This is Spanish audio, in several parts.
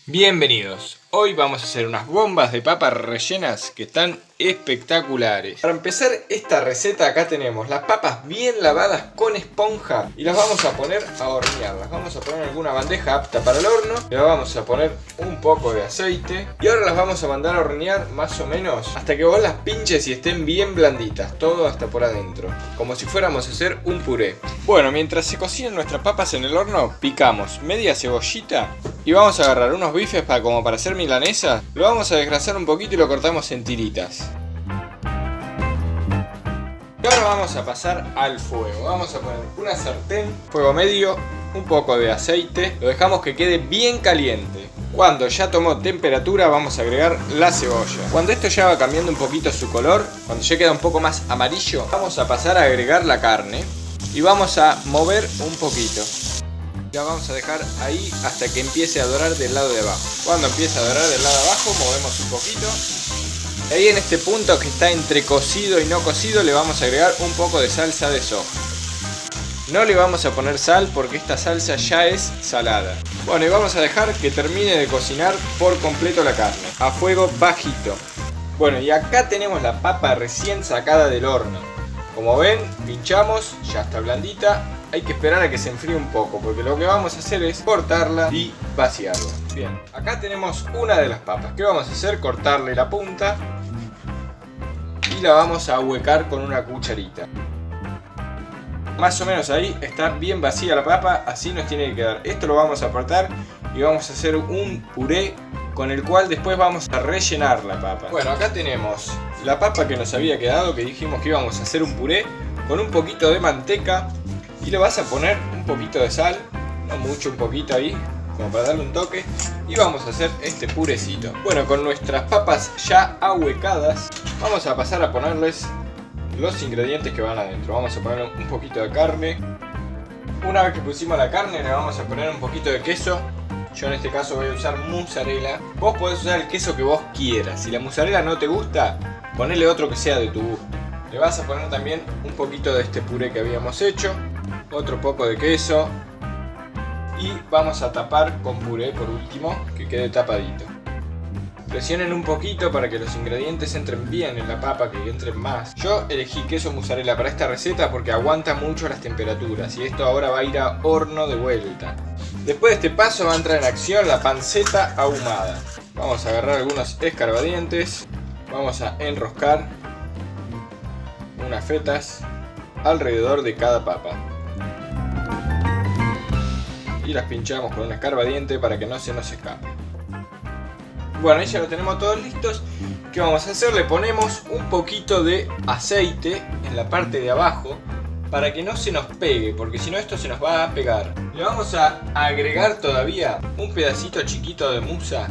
Bienvenidos, hoy vamos a hacer unas bombas de papas rellenas que están espectaculares. Para empezar esta receta acá tenemos las papas bien lavadas con esponja y las vamos a poner a hornear. Las vamos a poner en alguna bandeja apta para el horno, le vamos a poner un poco de aceite y ahora las vamos a mandar a hornear más o menos hasta que vos las pinches y estén bien blanditas, todo hasta por adentro, como si fuéramos a hacer un puré. Bueno, mientras se cocinan nuestras papas en el horno, picamos media cebollita y vamos a agarrar unos bifes como para hacer milanesa. Lo vamos a desgrasar un poquito y lo cortamos en tiritas. Y ahora vamos a pasar al fuego. Vamos a poner una sartén, fuego medio, un poco de aceite. Lo dejamos que quede bien caliente. Cuando ya tomó temperatura vamos a agregar la cebolla. Cuando esto ya va cambiando un poquito su color, cuando ya queda un poco más amarillo, vamos a pasar a agregar la carne y vamos a mover un poquito. La vamos a dejar ahí hasta que empiece a dorar del lado de abajo. Cuando empiece a dorar del lado de abajo, movemos un poquito. Y ahí en este punto que está entre cocido y no cocido, le vamos a agregar un poco de salsa de soja. No le vamos a poner sal porque esta salsa ya es salada. Bueno, y vamos a dejar que termine de cocinar por completo la carne, a fuego bajito. Bueno, y acá tenemos la papa recién sacada del horno. Como ven, pinchamos, ya está blandita. Hay que esperar a que se enfríe un poco, porque lo que vamos a hacer es cortarla y vaciarla. Bien, acá tenemos una de las papas. ¿Qué vamos a hacer? Cortarle la punta y la vamos a ahuecar con una cucharita. Más o menos ahí está bien vacía la papa, así nos tiene que quedar. Esto lo vamos a apartar y vamos a hacer un puré con el cual después vamos a rellenar la papa. Bueno, acá tenemos la papa que nos había quedado, que dijimos que íbamos a hacer un puré con un poquito de manteca. Y le vas a poner un poquito de sal, no mucho, un poquito ahí, como para darle un toque. Y vamos a hacer este purecito. Bueno, con nuestras papas ya ahuecadas, vamos a pasar a ponerles los ingredientes que van adentro. Vamos a poner un poquito de carne. Una vez que pusimos la carne, le vamos a poner un poquito de queso. Yo en este caso voy a usar mozzarella. Vos podés usar el queso que vos quieras. Si la mozzarella no te gusta, ponele otro que sea de tu gusto. Le vas a poner también un poquito de este puré que habíamos hecho. Otro poco de queso y vamos a tapar con puré por último, que quede tapadito. Presionen un poquito para que los ingredientes entren bien en la papa, que entren más. Yo elegí queso mozzarella para esta receta porque aguanta mucho las temperaturas y esto ahora va a ir a horno de vuelta. Después de este paso va a entrar en acción la panceta ahumada. Vamos a agarrar algunos escarbadientes, vamos a enroscar unas fetas alrededor de cada papa. Y las pinchamos con un escarbadiente para que no se nos escape. Bueno, ahí ya lo tenemos todos listos. ¿Qué vamos a hacer? Le ponemos un poquito de aceite en la parte de abajo para que no se nos pegue, porque si no esto se nos va a pegar. Le vamos a agregar todavía un pedacito chiquito de musa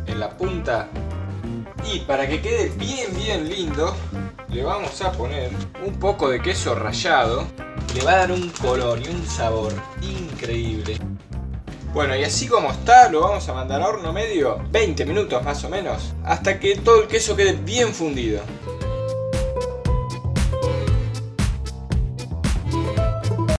en la punta. Y para que quede bien lindo, le vamos a poner un poco de queso rallado. Le va a dar un color y un sabor increíble. Bueno, y así como está, lo vamos a mandar a horno medio 20 minutos más o menos, hasta que todo el queso quede bien fundido.